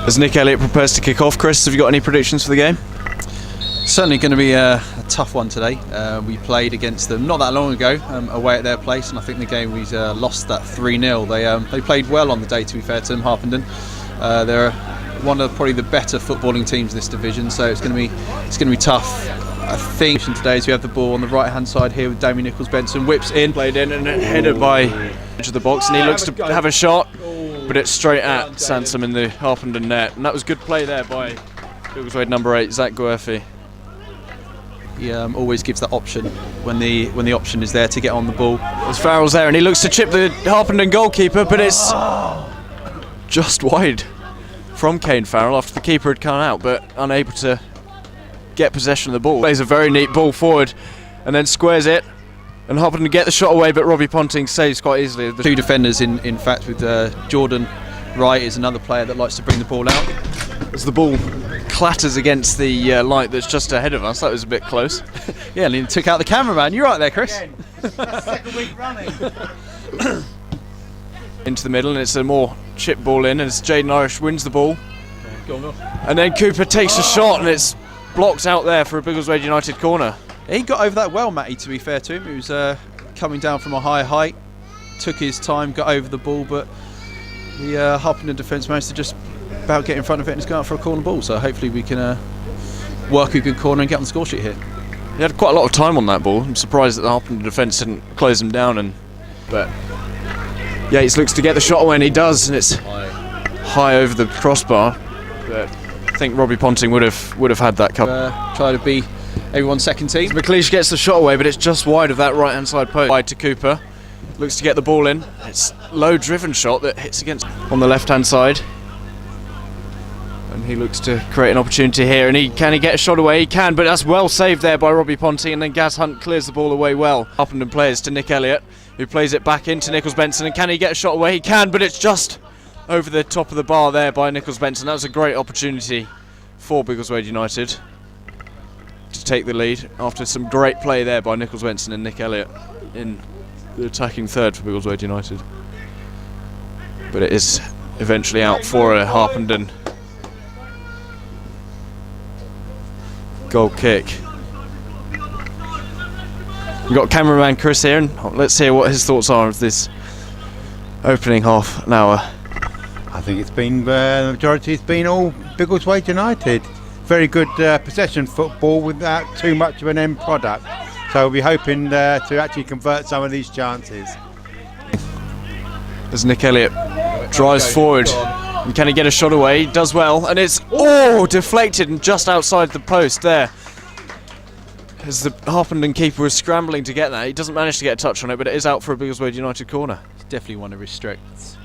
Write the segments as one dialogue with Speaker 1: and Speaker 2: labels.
Speaker 1: As Nick Elliott prepares to kick off, Chris, have you got any predictions for the game?
Speaker 2: Certainly going to be a tough one today. We played against them not that long ago away at their place, and I think the game we lost that 3-0. They played well on the day, to be fair to them, Harpenden. They're one of probably the better footballing teams in this division, so it's going to be tough. I think today is we have the ball on the right hand side here with Damien Nichols-Benson, whips in, played in and headed by edge of the box, and he looks to have a shot, but it's straight at Sansom in the Harpenden net, and that was good play there by Biggleswade number 8, Zach Guerfi. He always gives that option when the option is there to get on the ball.
Speaker 1: As Farrell's there and he looks to chip the Harpenden goalkeeper, but it's just wide from Kane Farrell after the keeper had come out, but unable to get possession of the ball. Plays a very neat ball forward and then squares it, and Harpenden get the shot away, but Robbie Ponting saves quite easily.
Speaker 2: The two defenders in fact with Jordan Wright is another player that likes to bring the ball out.
Speaker 1: As the ball clatters against the light that's just ahead of us, that was a bit close.
Speaker 2: Yeah, and he took out the cameraman. You're right there, Chris.
Speaker 3: Second week running.
Speaker 1: Into the middle, and it's a more chip ball in, as Jaden Irish wins the ball. And then Cooper takes a shot, and it's blocked out there for a Biggleswade United corner.
Speaker 2: He got over that well, Matty, to be fair to him. He was coming down from a high height, took his time, got over the ball, but the Harpenden defence managed to just about get in front of it and it's going out for a corner ball, so hopefully we can work a good corner and get on the score sheet here.
Speaker 1: He had quite a lot of time on that ball. I'm surprised that the Harpenden defence didn't close him down, but Yates looks to get the shot away, and he does, and it's high over the crossbar. But I think Robbie Ponting would have had that cup.
Speaker 2: Try to be everyone's second team.
Speaker 1: McLeish gets the shot away, but it's just wide of that right hand side post. Wide to Cooper, looks to get the ball in. It's low driven shot that hits against on the left hand side. And he looks to create an opportunity here, and can he get a shot away? He can, but that's well saved there by Robbie Ponting, and then Gaz Hunt clears the ball away well. Harpenden plays to Nick Elliott, who plays it back into Nichols-Benson, and can he get a shot away? He can, but it's just over the top of the bar there by Nichols-Benson. That was a great opportunity for Biggleswade United to take the lead after some great play there by Nichols-Benson and Nick Elliott in the attacking third for Biggleswade United. But it is eventually out for a Harpenden goal kick. We've got cameraman Chris here, and let's hear what his thoughts are of this opening half an hour.
Speaker 3: I think it's been, the majority has been all Biggleswade United. Very good possession football without too much of an end product. So we'll be hoping to actually convert some of these chances.
Speaker 1: As Nick Elliott drives forward, and can he get a shot away? He does well, and it's deflected and just outside the post there. As the Harpenden keeper was scrambling to get that, he doesn't manage to get a touch on it, but it is out for a Biggleswade United corner.
Speaker 2: Definitely want to restrict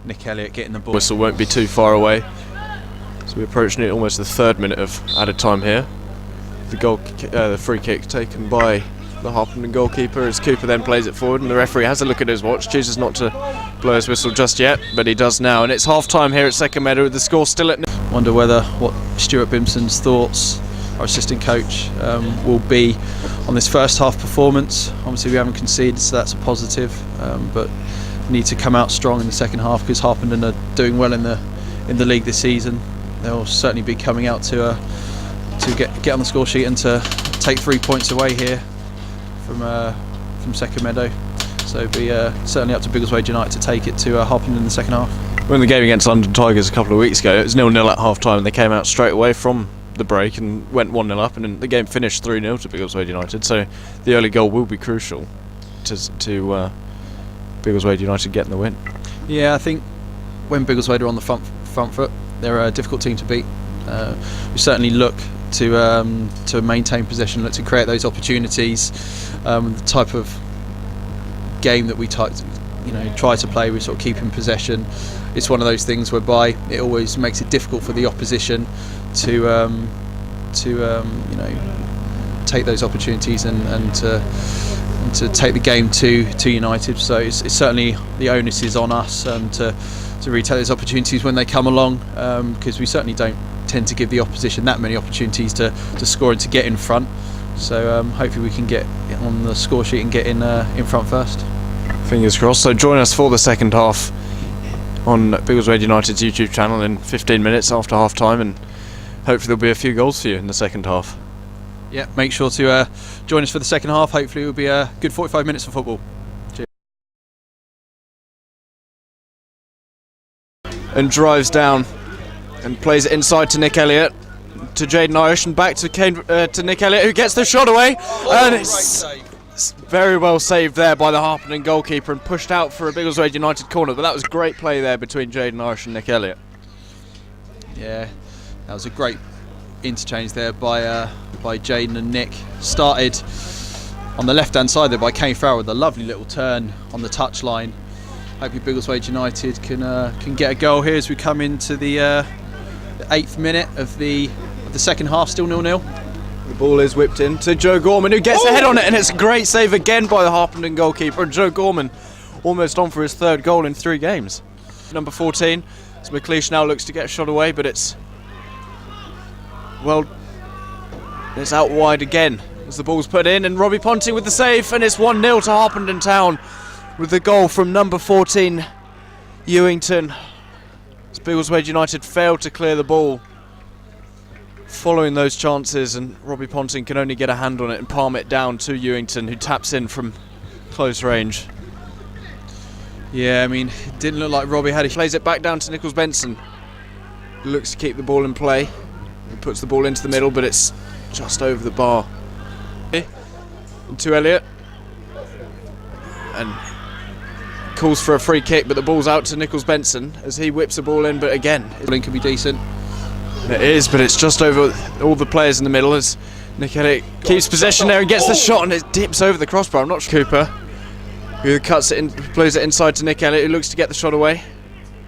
Speaker 2: Nick Elliott getting the ball.
Speaker 1: Whistle won't be too far away. So we're approaching it almost the third minute of added time here. The free kick taken by the Harpenden goalkeeper as Cooper then plays it forward, and the referee has a look at his watch, chooses not to blow his whistle just yet, but he does now, and it's half time here at Second Meadow with the score still at
Speaker 2: Wonder what Stuart Bimson's thoughts, our assistant coach, will be on this first half performance. Obviously we haven't conceded, so that's a positive, but need to come out strong in the second half because Harpenden are doing well in the league this season. They'll certainly be coming out to get on the score sheet and to take 3 points away here from Second Meadow. So it'll be certainly up to Biggleswade United to take it to Harpenden in the second half.
Speaker 1: When the game against London Tigers a couple of weeks ago, it was 0-0 at half time, and they came out straight away from the break and went 1-0 up, and then the game finished 3-0 to Biggleswade United. So the early goal will be crucial to Biggleswade United getting the win.
Speaker 2: Yeah, I think when Biggleswade are on the front foot, they're a difficult team to beat. We certainly look to maintain possession, look to create those opportunities. The type of game that we try to play, we sort of keep in possession. It's one of those things whereby it always makes it difficult for the opposition to take those opportunities and to take the game to United. So it's certainly the onus is on us to really take those opportunities when they come along, because we certainly don't tend to give the opposition that many opportunities to score and to get in front. So hopefully we can get on the score sheet and get in front first.
Speaker 1: Fingers crossed. So join us for the second half on Biggleswade United's YouTube channel in 15 minutes after half time, and hopefully there'll be a few goals for you in the second half.
Speaker 2: Yeah, make sure to join us for the second half. Hopefully it will be a good 45 minutes of football. Cheers.
Speaker 1: And drives down and plays it inside to Nick Elliott, to Jaden Irish, and back to Nick Elliott, who gets the shot away, and it's very well saved there by the Harpenden goalkeeper and pushed out for a Biggleswade United corner. But that was great play there between Jaden Irish and Nick Elliott.
Speaker 2: Yeah, that was a great interchange there by Jaden and Nick. Started on the left hand side there by Kane Farrell with a lovely little turn on the touchline. Hopefully Biggleswade United can get a goal here as we come into the 8th minute of the second half, still 0-0.
Speaker 1: The ball is whipped in to Joe Gorman, who gets a head on it, and it's a great save again by the Harpenden goalkeeper, and Joe Gorman almost on for his 3rd goal in 3 games. Number 14, as McLeish now looks to get a shot away, but it's out wide again as the ball's put in, and Robbie Ponting with the save, and it's 1-0 to Harpenden Town with the goal from number 14 Ewington. As Biggleswade United failed to clear the ball following those chances, and Robbie Ponting can only get a hand on it and palm it down to Ewington, who taps in from close range.
Speaker 2: Yeah, I mean, it didn't look like Robbie had
Speaker 1: He plays it back down to Nicholas Benson. He looks to keep the ball in play. He puts the ball into the middle, but it's just over the bar. And to Elliott, and calls for a free kick, but the ball's out to Nicholas Benson as he whips the ball in, but again,
Speaker 2: it could be decent.
Speaker 1: It is, but it's just over all the players in the middle as Nick Elliott keeps possession there and gets the shot, and it dips over the crossbar. I'm not sure. Cooper, who cuts it in, plays it inside to Nick Elliott, who looks to get the shot away,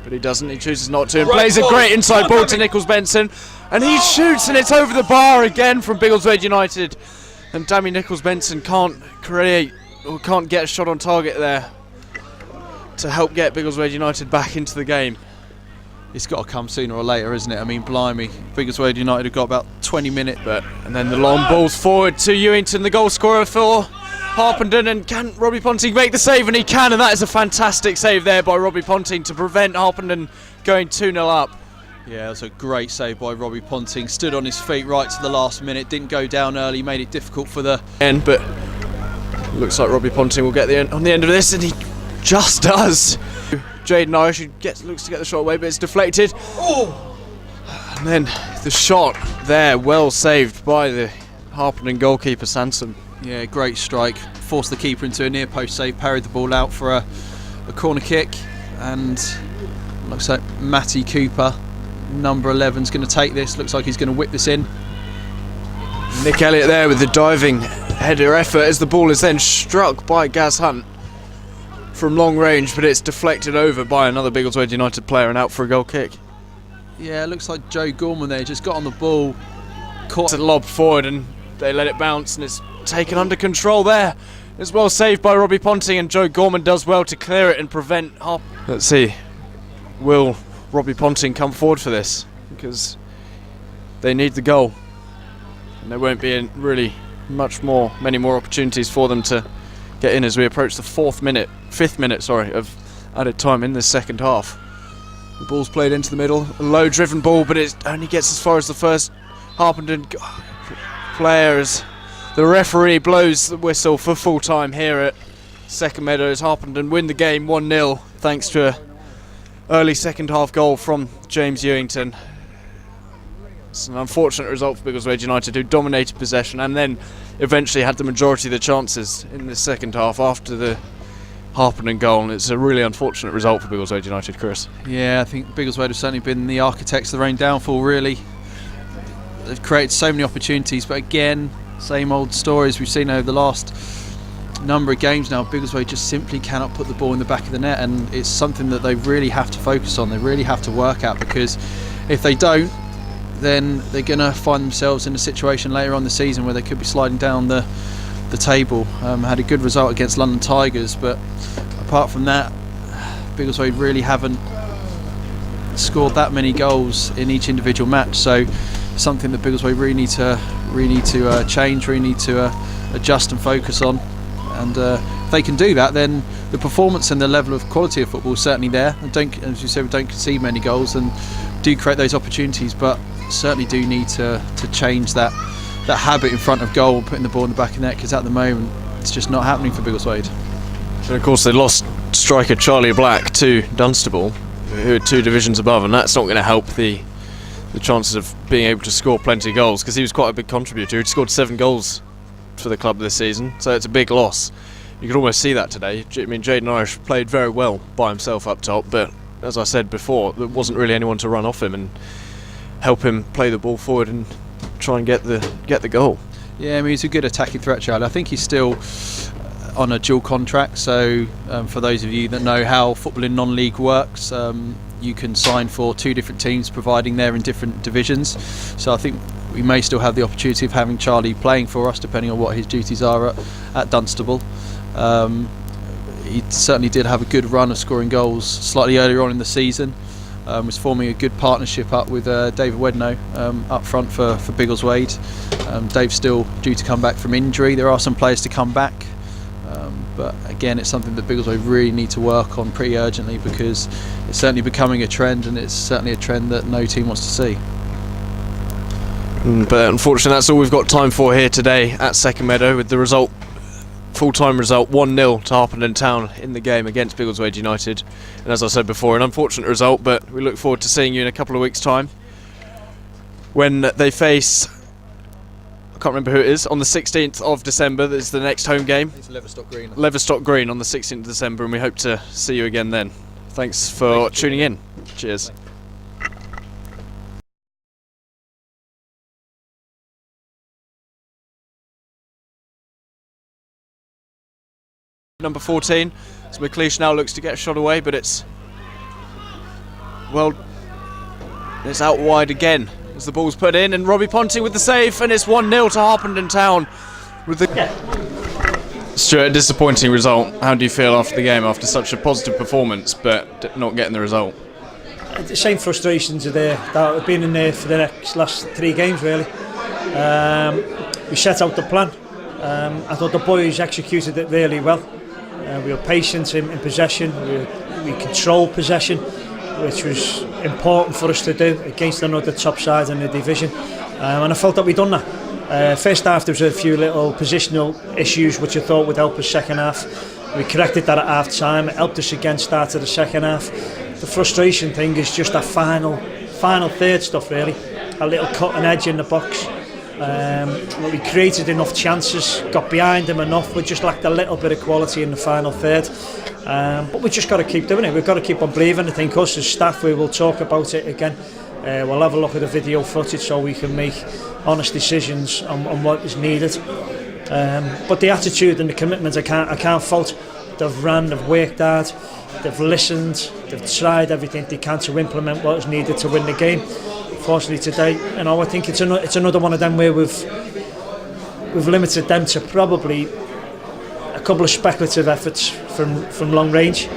Speaker 1: but he doesn't. He chooses not to, and plays a great inside ball to Nicholas Benson, and he shoots, and it's over the bar again from Biggleswade United, and Dammy Nicholas Benson can't get a shot on target there to help get Biggleswade United back into the game.
Speaker 2: It's got to come sooner or later, isn't it? I mean, blimey, Biggleswade United have got about 20 minutes.
Speaker 1: And then the long ball's forward to Ewington, the goal scorer for Harpenden, and can Robbie Ponting make the save? And he can, and that is a fantastic save there by Robbie Ponting to prevent Harpenden going 2-0 up.
Speaker 2: Yeah, it was a great save by Robbie Ponting. Stood on his feet right to the last minute, didn't go down early, made it difficult for the
Speaker 1: end, but looks like Robbie Ponting will get the end on the end of this, and he just does. Jaden Irish, who looks to get the shot away, but it's deflected. And then the shot there, well saved by the Harpenden goalkeeper Sansom.
Speaker 2: Yeah, great strike. Forced the keeper into a near post save, parried the ball out for a corner kick, and looks like Matty Cooper, number 11, is going to take this. Looks like he's going to whip this in.
Speaker 1: Nick Elliott there with the diving header effort as the ball is then struck by Gaz Hunt from long range, but it's deflected over by another Biggleswade United player and out for a goal kick.
Speaker 2: Yeah, it looks like Joe Gorman there just got on the ball,
Speaker 1: caught it lobbed forward, and they let it bounce, and it's taken under control there. It's well saved by Robbie Ponting, and Joe Gorman does well to clear it and prevent Let's see, will Robbie Ponting come forward for this? Because they need the goal, and there won't be many more opportunities for them to get in as we approach the 5th minute of added time in this second half. The ball's played into the middle, a low driven ball, but it only gets as far as the first Harpenden player as the referee blows the whistle for full time here at Second Meadow as Harpenden win the game 1-0 thanks to an early second half goal from James Ewington. It's an unfortunate result for Biggleswade United, who dominated possession and then eventually had the majority of the chances in the second half after the Harpenden goal, and it's a really unfortunate result for Biggleswade United, Chris.
Speaker 2: Yeah, I think Biggleswade have certainly been the architects of their own downfall, really. They've created so many opportunities, but again, same old stories we've seen over the last number of games now. Biggleswade just simply cannot put the ball in the back of the net, and it's something that they really have to focus on, they really have to work at, because if they don't, then they're going to find themselves in a situation later on the season where they could be sliding down the table. Had a good result against London Tigers, but apart from that, Biggleswade really haven't scored that many goals in each individual match. So something that Biggleswade really need to change, really need to adjust and focus on. And if they can do that, then the performance and the level of quality of football is certainly there. And as you said, we don't concede many goals and do create those opportunities, but certainly do need to change that habit in front of goal, putting the ball in the back of the net, because at the moment it's just not happening for Biggleswade.
Speaker 1: And of course they lost striker Charlie Black to Dunstable, who are 2 divisions above, and that's not going to help the chances of being able to score plenty of goals, because he was quite a big contributor. He'd scored 7 goals for the club this season, so it's a big loss. You could almost see that today. I mean, Jaden Irish played very well by himself up top, but as I said before, there wasn't really anyone to run off him and help him play the ball forward and try and get the goal.
Speaker 2: Yeah, I mean, he's a good attacking threat, Charlie. I think he's still on a dual contract, so for those of you that know how football in non-league works, you can sign for 2 different teams providing they're in different divisions. So I think we may still have the opportunity of having Charlie playing for us, depending on what his duties are at Dunstable. He certainly did have a good run of scoring goals slightly earlier on in the season. Was forming a good partnership up with David Wedno up front for Biggleswade. Dave's still due to come back from injury. There are some players to come back, but again, it's something that Biggleswade really need to work on pretty urgently, because it's certainly becoming a trend, and it's certainly a trend that no team wants to see.
Speaker 1: But unfortunately that's all we've got time for here today at Second Meadow, with the result, full-time result 1-0 to Harpenden Town in the game against Biggleswade United. And as I said before, an unfortunate result, but we look forward to seeing you in a couple of weeks' time when they face, I can't remember who it is, on the 16th of December. That's the next home game.
Speaker 2: It's Leverstock Green.
Speaker 1: Leverstock Green on the 16th of December, and we hope to see you again then. Thanks for tuning in. Cheers. Number 14, so McLeish now looks to get a shot away, but it's out wide again as the ball's put in, and Robbie Ponting with the save, and it's 1-0 to Harpenden Town with the Stuart, disappointing result. How do you feel after the game, after such a positive performance but not getting the result?
Speaker 4: The same frustrations are there that have been in there for the last 3 games really. We set out the plan. I thought the boys executed it really well. We were patient in possession, we controlled possession, which was important for us to do against another top side in the division, and I felt that we'd done that. First half there was a few little positional issues which I thought would help us second half. We corrected that at half time, it helped us again start of the second half. The frustration thing is just that final third stuff really, a little cutting edge in the box. We created enough chances, got behind them enough, we just lacked a little bit of quality in the final third. But we just got to keep doing it, we've got to keep on believing. I think us as staff, we will talk about it again. We'll have a look at the video footage so we can make honest decisions on what is needed. But the attitude and the commitment, I can't fault. They've ran, they've worked hard, they've listened, they've tried everything they can to implement what is needed to win the game. Fortunately today, I think it's another one of them where we've limited them to probably a couple of speculative efforts from long range,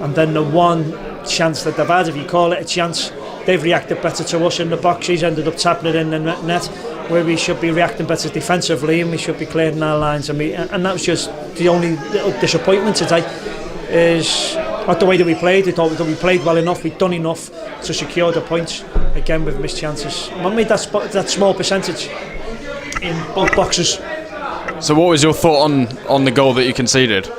Speaker 4: and then the one chance that they've had, if you call it a chance, they've reacted better to us in the box. He's ended up tapping it in the net, where we should be reacting better defensively and we should be clearing our lines, and that was just the only little disappointment today, is not the way that we played. I thought that we played well enough, we'd done enough to secure the points. Again, we've missed chances. We made that small percentage in both boxes.
Speaker 1: So what was your thought on the goal that you conceded?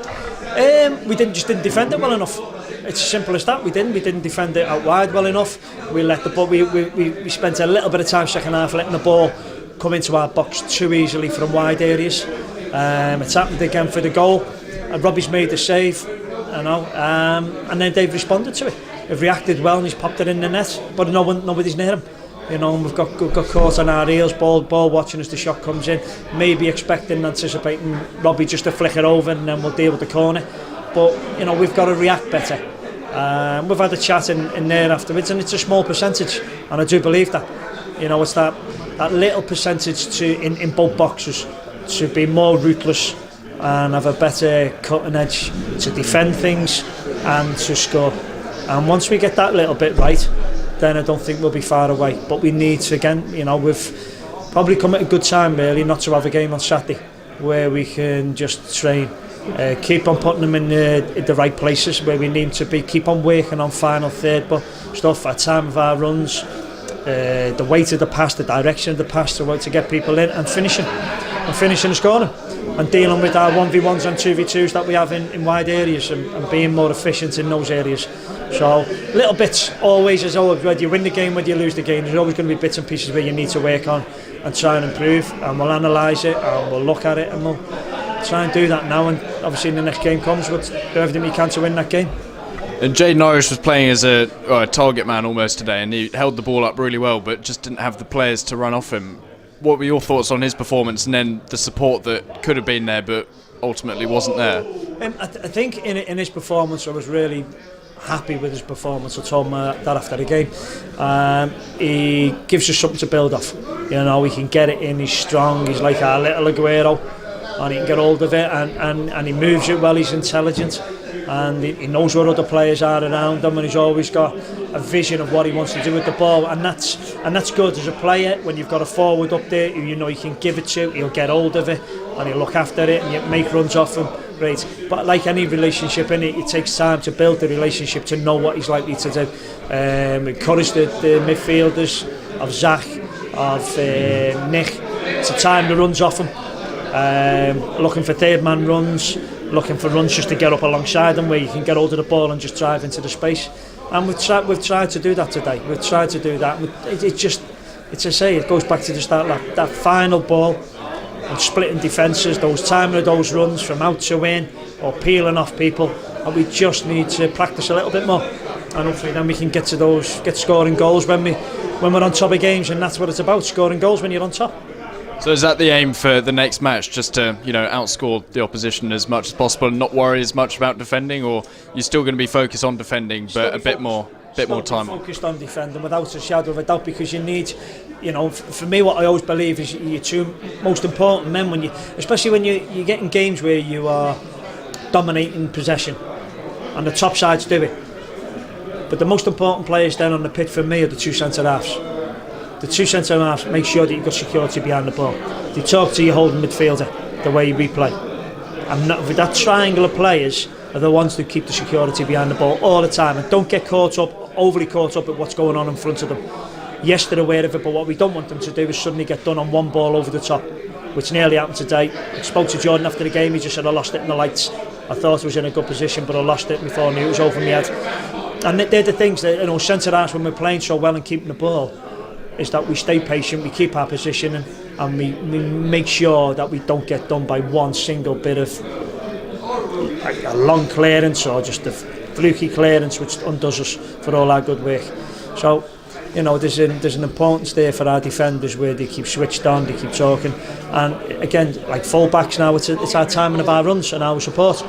Speaker 4: We just didn't defend it well enough. It's as simple as that. We didn't defend it out wide well enough. We let the ball. We spent a little bit of time second half letting the ball come into our box too easily from wide areas. It's happened again for the goal. And Robbie's made the save, and then they've responded to it. They've reacted well, and he's popped it in the net. But nobody's near him. And we've got caught on our heels, ball watching as the shot comes in, maybe anticipating Robbie just to flick it over and then we'll deal with the corner. But we've got to react better. We've had a chat in there afterwards, and it's a small percentage, and I do believe that. It's that little percentage in both boxes to be more ruthless and have a better cutting edge to defend things and to score. And once we get that little bit right, then I don't think we'll be far away. But we need to, again, we've probably come at a good time really not to have a game on Saturday where we can just train keep on putting them in the right places where we need to be, keep on working on final third but stuff at time of our runs, the weight of the pass, the direction of the pass to get people in and finishing and scoring and dealing with our 1v1s and 2v2s that we have in wide areas and being more efficient in those areas. So little bits always, as always, whether you win the game, whether you lose the game, there's always going to be bits and pieces where you need to work on and try and improve, and we'll analyse it and we'll look at it and we'll try and do that now, and obviously in the next game comes we'll do everything we can to win that game.
Speaker 1: And Jade Norris was playing as a target man almost today, and he held the ball up really well but just didn't have the players to run off him. What were your thoughts on his performance and then the support that could have been there but ultimately wasn't there?
Speaker 4: I think in his performance I was really happy with his performance. I told him that after the game. He gives us something to build off. You know, he can get it in, he's strong, he's like our little Aguero, and he can get hold of it, and he moves it well, he's intelligent, and he knows where other players are around him, and he's always got a vision of what he wants to do with the ball, and that's good as a player when you've got a forward up there who you know you can give it to, he'll get hold of it and he'll look after it and you make runs off him. Great. But like any relationship, it takes time to build the relationship to know what he's likely to do. Encourage the midfielders of Zach, of Nick, to time the runs off him. Looking for third man runs, looking for runs just to get up alongside them where you can get hold of the ball and just drive into the space. And we've tried to do that today. We've tried to do that. It goes back to the start, that final ball and splitting defences, those timing of those runs from out to in or peeling off people, and we just need to practice a little bit more, and hopefully then we can get scoring goals when we're on top of games, and that's what it's about, scoring goals when you're on top.
Speaker 1: So is that the aim for the next match, just to outscore the opposition as much as possible and not worry as much about defending, or you're still going to be focused on defending but a bit more time
Speaker 4: focused on defending without a shadow of a doubt, because you need, for me what I always believe is your two most important men especially when you get in games where you are dominating possession and the top sides do it, but the most important players then on the pitch for me are the two centre halves. The two centre halves make sure that you've got security behind the ball. They talk to your holding midfielder the way we play, and that triangle of players are the ones who keep the security behind the ball all the time and don't get overly caught up at what's going on in front of them. Yes, they're aware of it, but what we don't want them to do is suddenly get done on one ball over the top, which nearly happened today. I spoke to Jordan after the game, he just said I lost it in the lights. I thought I was in a good position, but I lost it before I knew it was over my head. And they're the things that, centre halves, when we're playing so well and keeping the ball, is that we stay patient, we keep our position, and we make sure that we don't get done by one single bit of a long clearance or just a fluky clearance which undoes us for all our good work. So there's an importance there for our defenders where they keep switched on, they keep talking, and again, like full backs now, it's our timing of our runs and our support,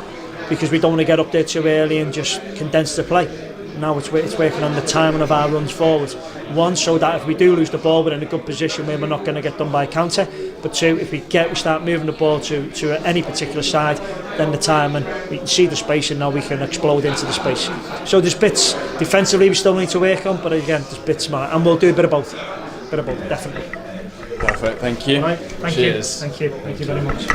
Speaker 4: because we don't want to get up there too early and just condense the play. Now it's working on the timing of our runs forward. One, so that if we do lose the ball, we're in a good position where we're not going to get done by counter. But two, if we start moving the ball to any particular side, then the timing, we can see the space and now we can explode into the space. So there's bits defensively we still need to work on, but again, there's bits smart, and we'll do a bit of both. Definitely.
Speaker 1: Perfect, thank you.
Speaker 4: All right, thank
Speaker 1: Cheers.
Speaker 4: you. Thank you very much.